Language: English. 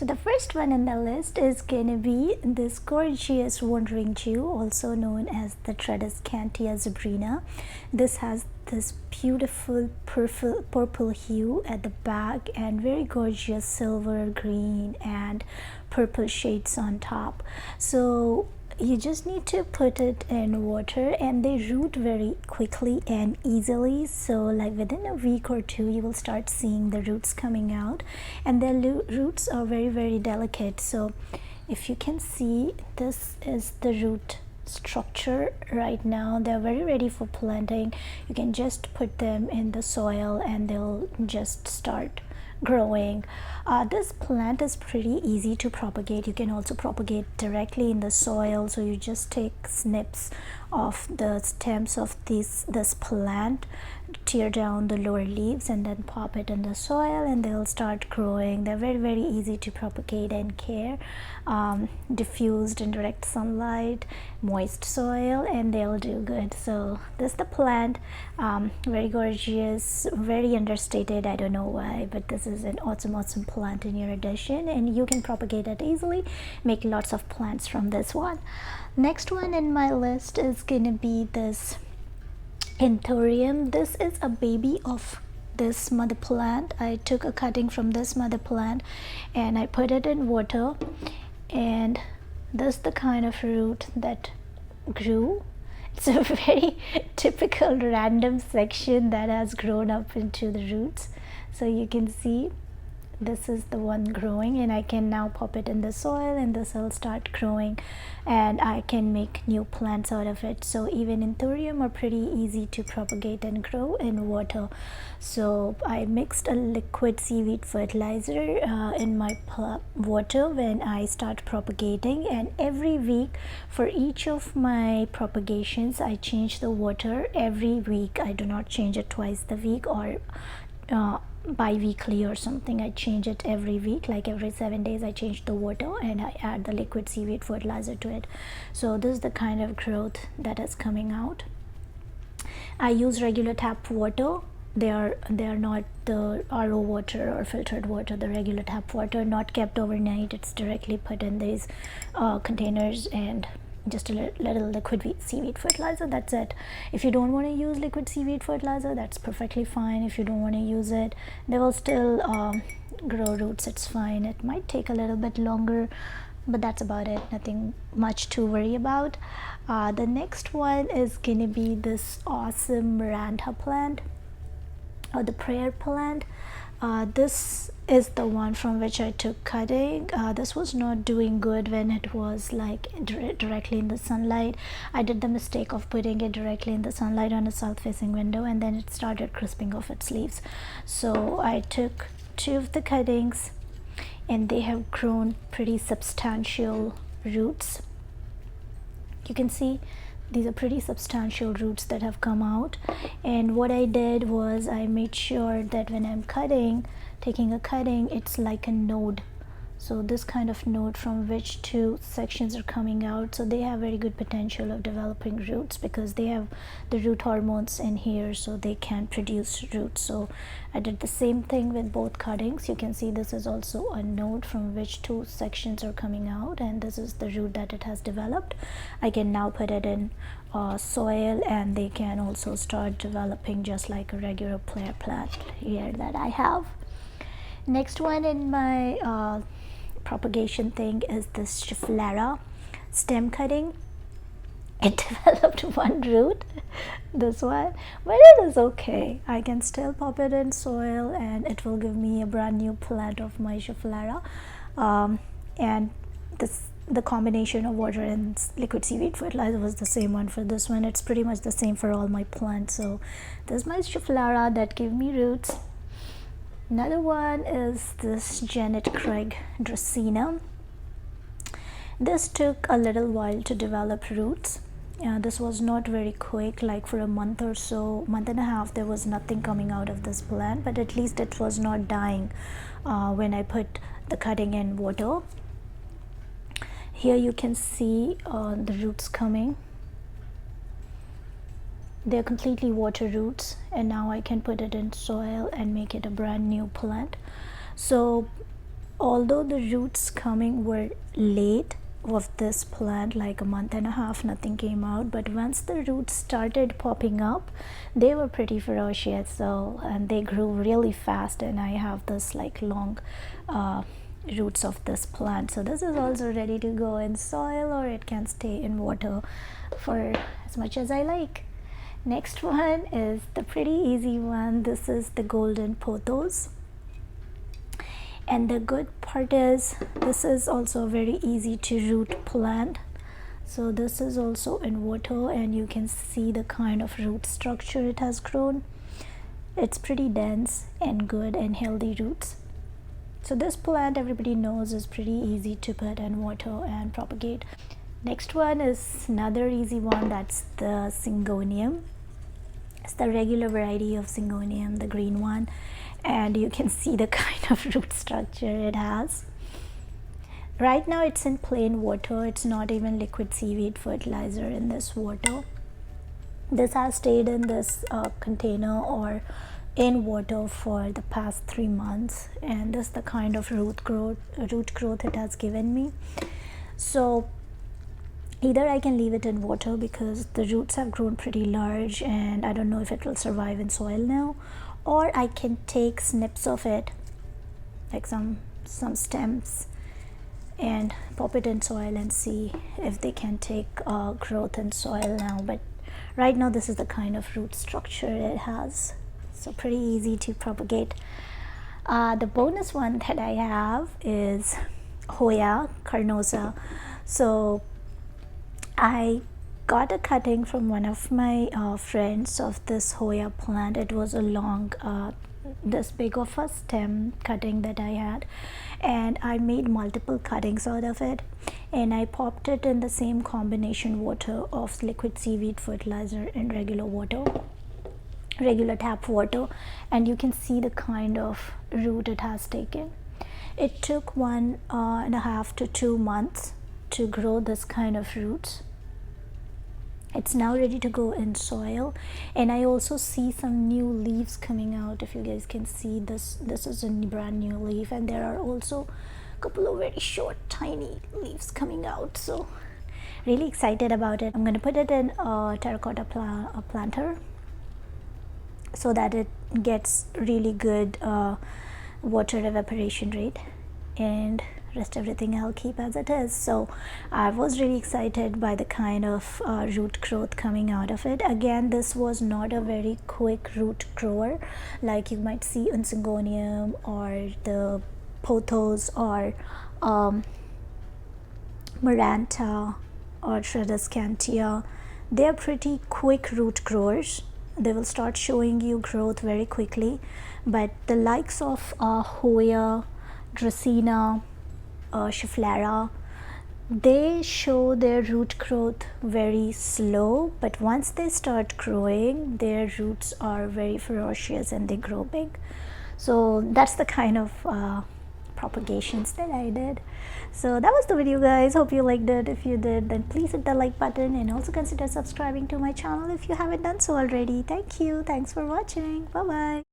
So the first one in the list is going to be this gorgeous wandering Jew, also known as the Tradescantia zebrina. This has this beautiful purple hue at the back and very gorgeous silver, green and purple shades on top. So you just need to put it in water and they root very quickly and easily. So like within a week or two you will start seeing the roots coming out, and their roots are very delicate. So if you can see, this is the root structure right now. They're very ready for planting. You can just put them in the soil and they'll just start growing. This plant is pretty easy to propagate. You can also propagate directly in the soil. So you just take snips of the stems of this plant, tear down the lower leaves and then pop it in the soil and they'll start growing. They're very easy to propagate and care. Diffused in direct sunlight, moist soil, and they'll do good. So this is the plant. Very gorgeous, very understated. I don't know why, but this is an awesome plant in your addition, and you can propagate it easily, make lots of plants from this one. Next one in my list is gonna be this Inthorium. This is a baby of this mother plant. I took a cutting from this mother plant and I put it in water, and this is the kind of root that grew. It's a very typical random section that has grown up into the roots. So you can see this is the one growing, and I can now pop it in the soil and this will start growing and I can make new plants out of it. So even Inthorium are pretty easy to propagate and grow in water. So I mixed a liquid seaweed fertilizer in my water when I start propagating, and every week for each of my propagations I change the water every week. I do not change it twice the week or bi-weekly or something. I change it every week, like every 7 days I change the water and I add the liquid seaweed fertilizer to it. So this is the kind of growth that is coming out. I use regular tap water. They are not the RO water or filtered water, the regular tap water, not kept overnight. It's directly put in these containers and just a little liquid seaweed fertilizer. That's it. If you don't want to use liquid seaweed fertilizer, that's perfectly fine. If you don't want to use it, they will still grow roots. It's fine. It might take a little bit longer, but that's about it. Nothing much to worry about. The next one is gonna be this awesome maranta plant, or the prayer plant. This is the one from which I took cutting. This was not doing good when it was like directly in the sunlight. I did the mistake of putting it directly in the sunlight on a south facing window, and then it started crisping off its leaves. So I took 2 of the cuttings and they have grown pretty substantial roots. You can see these are pretty substantial roots that have come out. And what I did was I made sure that when I'm taking a cutting, it's like a node. So this kind of node from which 2 sections are coming out. So they have very good potential of developing roots because they have the root hormones in here, so they can produce roots. So I did the same thing with both cuttings. You can see this is also a node from which 2 sections are coming out, and this is the root that it has developed. I can now put it in soil and they can also start developing just like a regular prayer plant here that I have. Next one in my propagation thing is this schefflera stem cutting. It developed 1 root, this one, but it is okay. I can still pop it in soil and it will give me a brand new plant of my schefflera. And the combination of water and liquid seaweed fertilizer was the same one for this one. It's pretty much the same for all my plants. So this is my schefflera that gave me roots. Another one is this Janet Craig dracaena. This took a little while to develop roots. This was not very quick, like for a month or so, month and a half, there was nothing coming out of this plant, but at least it was not dying when I put the cutting in water. Here you can see the roots coming. They're completely water roots, and now I can put it in soil and make it a brand new plant. So although the roots coming were late of this plant, like a month and a half, nothing came out, but once the roots started popping up, they were pretty ferocious. So, and they grew really fast, and I have this like long roots of this plant. So this is also ready to go in soil, or it can stay in water for as much as I like. Next one is the pretty easy one. This is the golden pothos. And the good part is this is also a very easy to root plant. So this is also in water, and you can see the kind of root structure it has grown. It's pretty dense and good and healthy roots. So this plant, everybody knows, is pretty easy to put in water and propagate. Next one is another easy one. That's the Syngonium. It's the regular variety of Syngonium, the green one, and you can see the kind of root structure it has. Right now it's in plain water. It's not even liquid seaweed fertilizer in this water. This has stayed in this container or in water for the past 3 months, and this is the kind of root growth it has given me. So either I can leave it in water because the roots have grown pretty large and I don't know if it will survive in soil now, or I can take snips of it, like some stems, and pop it in soil and see if they can take growth in soil now. But right now this is the kind of root structure it has, so pretty easy to propagate. The bonus one that I have is Hoya Carnosa. So I got a cutting from one of my friends of this Hoya plant. It was a long this big of a stem cutting that I had, and I made multiple cuttings out of it, and I popped it in the same combination water of liquid seaweed fertilizer and regular tap water, and you can see the kind of root it has taken. It took 1.5 to 2 months to grow this kind of roots. It's now ready to go in soil, and I also see some new leaves coming out. If you guys can see this is a brand new leaf, and there are also a couple of very short tiny leaves coming out. So really excited about it. I'm going to put it in a terracotta planter so that it gets really good water evaporation rate, and rest everything I'll keep as it is. So I was really excited by the kind of root growth coming out of it. Again, this was not a very quick root grower like you might see in Syngonium or the Pothos or maranta or Tradescantia. They're pretty quick root growers. They will start showing you growth very quickly, but the likes of Hoya, dracaena, schefflera, they show their root growth very slow, but once they start growing, their roots are very ferocious and they grow big. So that's the kind of propagations that I did. So that was the video, guys. Hope you liked it. If you did, then please hit the like button, and also consider subscribing to my channel if you haven't done so already. Thank you. Thanks for watching. Bye bye.